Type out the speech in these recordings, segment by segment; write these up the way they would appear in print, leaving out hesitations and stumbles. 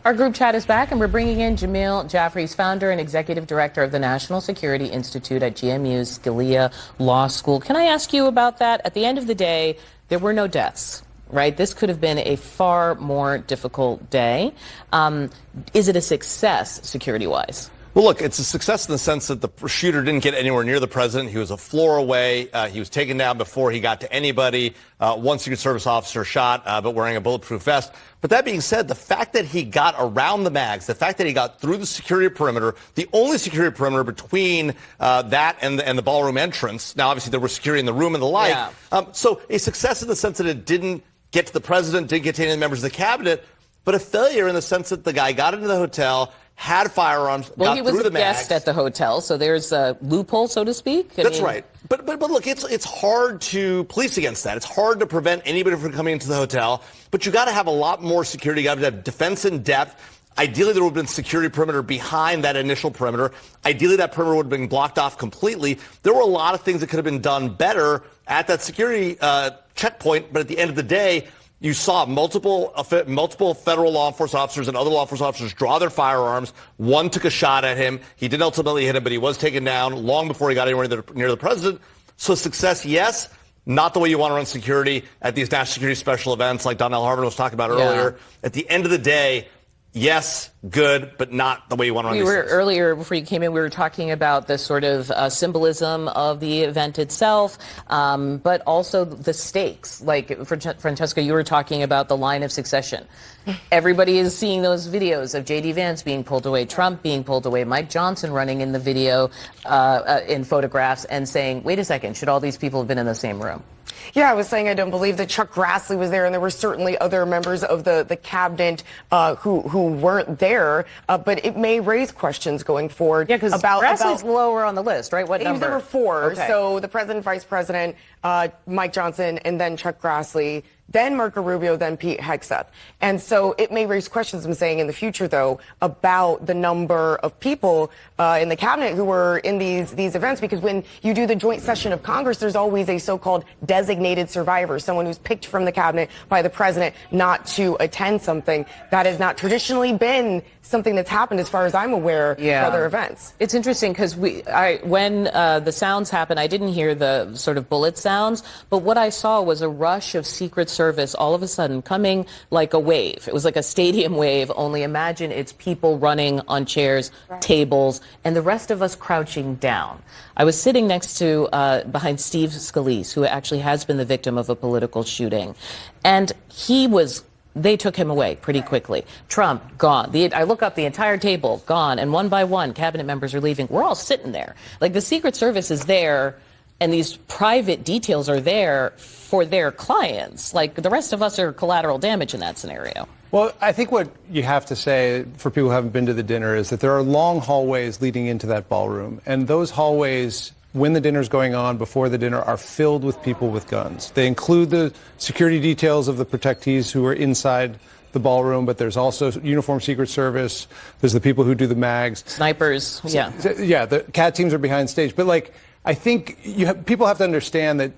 Our group chat is back, and we're bringing in Jamil Jaffer, founder and executive director of the National Security Institute at GMU's Scalia Law School. Can I ask you about that? At the end of the day, there were no deaths, right? This could have been a far more difficult day. Is it a success security-wise? Well, look, it's a success in the sense that the shooter didn't get anywhere near the president. He was a floor away. He was taken down before he got to anybody. One Secret Service officer shot, but wearing a bulletproof vest. But that being said, the fact that he got around the mags, the fact that he got through the security perimeter, the only security perimeter between that and the ballroom entrance. Now, obviously, there was security in the room and the like. Yeah. So a success in the sense that it didn't get to the president, didn't get to any of the members of the cabinet, but a failure in the sense that the guy got into the hotel, had firearms, well, got through the mags. Well, he was a guest at the hotel, so there's a loophole, so to speak. That's right. But look, it's hard to police against that. It's hard to prevent anybody from coming into the hotel. But you got to have a lot more security. You got to have defense in depth. Ideally, there would have been security perimeter behind that initial perimeter. Ideally, that perimeter would have been blocked off completely. There were a lot of things that could have been done better at that security checkpoint. But at the end of the day, you saw multiple federal law enforcement officers and other law enforcement officers draw their firearms. One took a shot at him. He didn't ultimately hit him, but he was taken down long before he got anywhere near the president. So success, yes, not the way you want to run security at these national security special events like Donnell Harvin was talking about earlier. Yeah. At the end of the day, yes, good, but not the way you want to run these things. Earlier, before you came in, we were talking about the sort of symbolism of the event itself, but also the stakes. Like, Francesca, you were talking about the line of succession. Everybody is seeing those videos of J.D. Vance being pulled away, Trump being pulled away, Mike Johnson running in the video, in photographs, and saying, wait a second, should all these people have been in the same room? Yeah, I was saying I don't believe that Chuck Grassley was there, and there were certainly other members of the cabinet who weren't there. But it may raise questions going forward. Yeah, because Grassley's lower on the list, right? What number? He was number 4. Okay. So the president, vice president, Mike Johnson, and then Chuck Grassley, then Marco Rubio, then Pete Hegseth. And so it may raise questions, I'm saying, in the future, though, about the number of people in the cabinet who were in these events, because when you do the joint session of Congress, there's always a so-called designated survivor, someone who's picked from the cabinet by the president not to attend something. That has not traditionally been something that's happened, as far as I'm aware, for other events. It's interesting because when the sounds happened, I didn't hear the sort of bullet sounds, but what I saw was a rush of Secret Service all of a sudden coming like a wave. It was like a stadium wave, only imagine it's people running on chairs, tables, and the rest of us crouching down. I was sitting next to, behind Steve Scalise, who actually has been the victim of a political shooting, and they took him away pretty quickly. Trump, gone. I look up, the entire table, gone. And one by one, cabinet members are leaving. We're all sitting there. Like, the Secret Service is there, and these private details are there for their clients. Like, the rest of us are collateral damage in that scenario. Well, I think what you have to say for people who haven't been to the dinner is that there are long hallways leading into that ballroom. And those hallways, when the dinner's going on, before the dinner, are filled with people with guns. They include the security details of the protectees who are inside the ballroom, but there's also uniformed Secret Service. There's the people who do the mags. Snipers, yeah. Yeah, the CAT teams are behind stage. But, like, I think people have to understand that,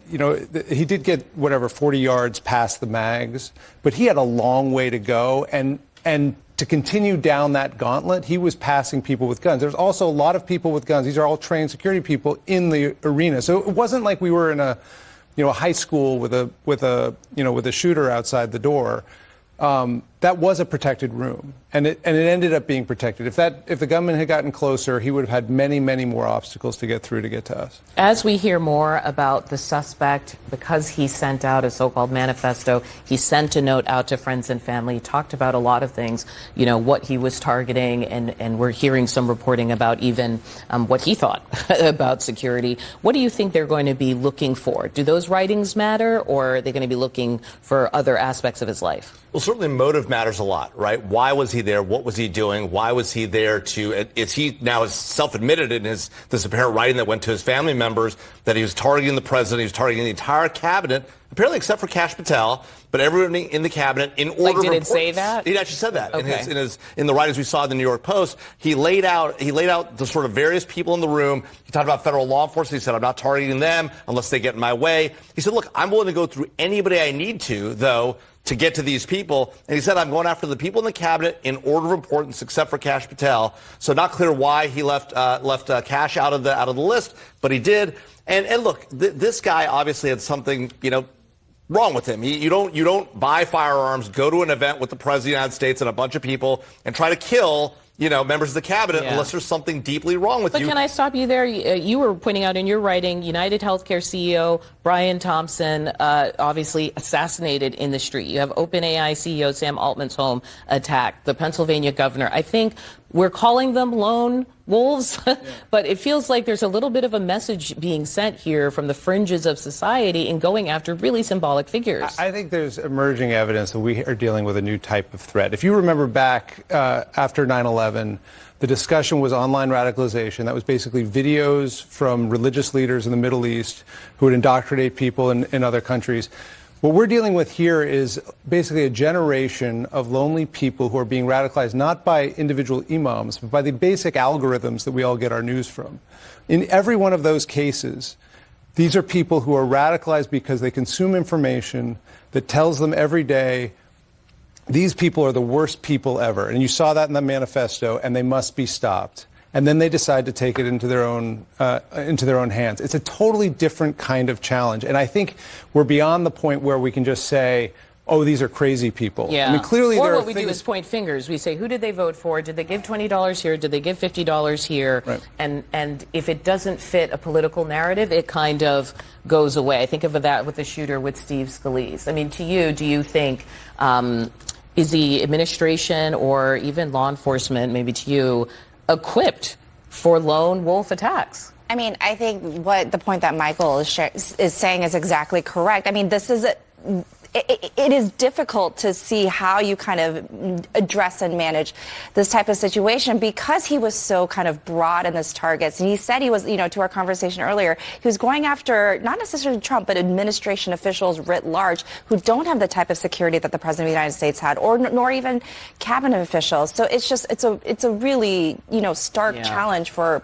he did get, 40 yards past the mags, but he had a long way to go. And to continue down that gauntlet, he was passing people with guns. There's also a lot of people with guns. These are all trained security people in the arena. So it wasn't like we were in a high school with a shooter outside the door. That was a protected room, and it ended up being protected. If the gunman had gotten closer, he would have had many, many more obstacles to get through to get to us. As we hear more about the suspect, because he sent out a so-called manifesto, he sent a note out to friends and family, he talked about a lot of things, what he was targeting, and we're hearing some reporting about even what he thought about security. What do you think they're going to be looking for? Do those writings matter, or are they going to be looking for other aspects of his life? Well, certainly motive matters a lot, right? Why was he there? What was he doing? Why was he there is he now is self-admitted in this apparent writing that went to his family members that he was targeting the president, he was targeting the entire cabinet, apparently except for Kash Patel, but everyone in the cabinet in order. Like, did it say that? He actually said that. Okay. In the writings we saw in the New York Post. He laid out the sort of various people in the room. He talked about federal law enforcement. He said, I'm not targeting them unless they get in my way. He said, look, I'm willing to go through anybody I need to, though, to get to these people. And he said, I'm going after the people in the cabinet in order of importance, except for Kash Patel. So not clear why he left Kash out of the list, but he did. And look, this guy obviously had something, wrong with him. You don't buy firearms, go to an event with the President of the United States and a bunch of people and try to kill members of the cabinet unless there's something deeply wrong with you. But can I stop you there? You were pointing out in your writing, United Healthcare CEO Brian Thompson obviously assassinated in the street. You have OpenAI CEO Sam Altman's home attacked, the Pennsylvania governor. I think we're calling them lone wolves, but it feels like there's a little bit of a message being sent here from the fringes of society in going after really symbolic figures. I think there's emerging evidence that we are dealing with a new type of threat. If you remember back after 9/11, the discussion was online radicalization. That was basically videos from religious leaders in the Middle East who would indoctrinate people in other countries. What we're dealing with here is basically a generation of lonely people who are being radicalized not by individual imams, but by the basic algorithms that we all get our news from. In every one of those cases, these are people who are radicalized because they consume information that tells them every day, these people are the worst people ever. And you saw that in the manifesto, and they must be stopped. And then they decide to take it into their own hands. It's a totally different kind of challenge. And I think we're beyond the point where we can just say, oh, these are crazy people. Yeah. I mean, clearly or there what are we things... do is point fingers. We say, who did they vote for? Did they give $20 here? Did they give $50 here? Right. And if it doesn't fit a political narrative, it kind of goes away. I think of that with the shooter with Steve Scalise. I mean, to you, do you think... is the administration or even law enforcement, maybe to you, equipped for lone wolf attacks? I mean, I think what the point that Michael is saying is exactly correct. I mean, this is it is difficult to see how you kind of address and manage this type of situation because he was so kind of broad in his targets. And he said he was, to our conversation earlier, he was going after not necessarily Trump, but administration officials writ large who don't have the type of security that the President of the United States had, or nor even cabinet officials. So it's a really, stark challenge for,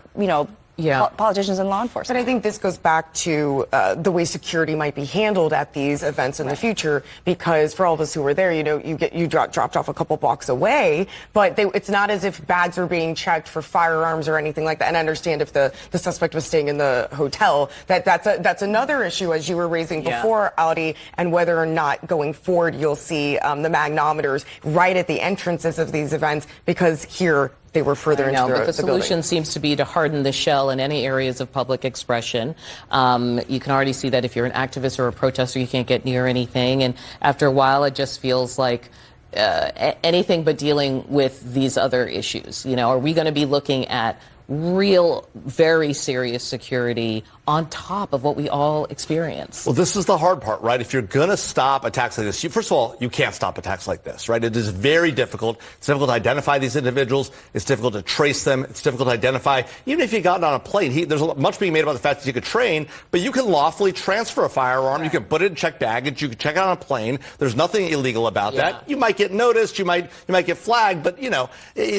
politicians and law enforcement. But I think this goes back to the way security might be handled at these events in the future, because for all of us who were there, you dropped off a couple blocks away, but it's not as if bags are being checked for firearms or anything like that. And I understand if the suspect was staying in the hotel, that's another issue, as you were raising before, Audie, and whether or not going forward you'll see the magnometers right at the entrances of these events, because here they were further into but the solution building. seems to be to harden the shell in any areas of public expression. You can already see that if you're an activist or a protester, you can't get near anything. And after a while, it just feels like anything but dealing with these other issues. Are we going to be looking at real, very serious security on top of what we all experience? Well, this is the hard part, right? If you're going to stop attacks like this, first of all, you can't stop attacks like this, right? It is very difficult. It's difficult to identify these individuals. It's difficult to trace them. It's difficult to identify. Even if you got on a plane, there's much being made about the fact that you could train, but you can lawfully transfer a firearm. Right. You can put it in checked baggage. You can check it on a plane. There's nothing illegal about that. You might get noticed. You might get flagged, but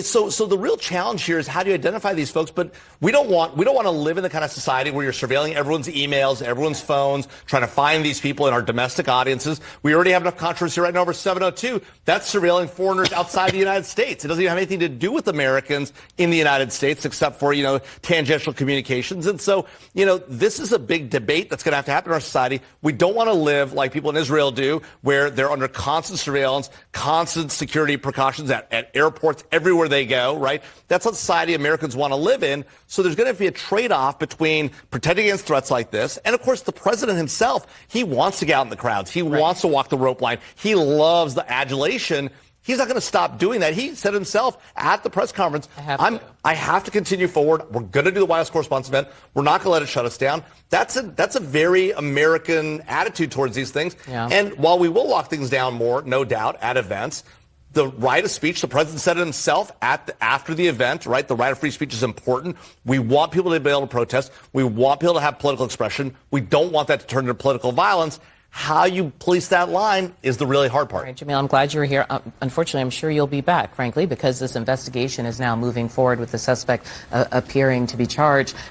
so the real challenge here is how do you identify these folks? But we don't want to live in the kind of society where you're surveilling everyone's emails, everyone's phones, trying to find these people in our domestic audiences. We already have enough controversy right now over 702. That's surveilling foreigners outside the United States. It doesn't even have anything to do with Americans in the United States, except for, tangential communications. And so, this is a big debate that's going to have to happen in our society. We don't want to live like people in Israel do, where they're under constant surveillance, constant security precautions at airports, everywhere they go, right? That's not the society Americans want to live in. So there's going to be a trade-off between protecting against threats like this. And, of course, the president himself, he wants to get out in the crowds. He wants to walk the rope line. He loves the adulation. He's not going to stop doing that. He said himself at the press conference, I have to continue forward. We're going to do the White House Correspondents' event. We're not going to let it shut us down. That's a very American attitude towards these things. Yeah. And while we will lock things down more, no doubt, at events, the right of speech, the president said it himself after the event, right? The right of free speech is important. We want people to be able to protest. We want people to have political expression. We don't want that to turn into political violence. How you police that line is the really hard part. All right, Jamil, I'm glad you were here. Unfortunately, I'm sure you'll be back, frankly, because this investigation is now moving forward with the suspect appearing to be charged.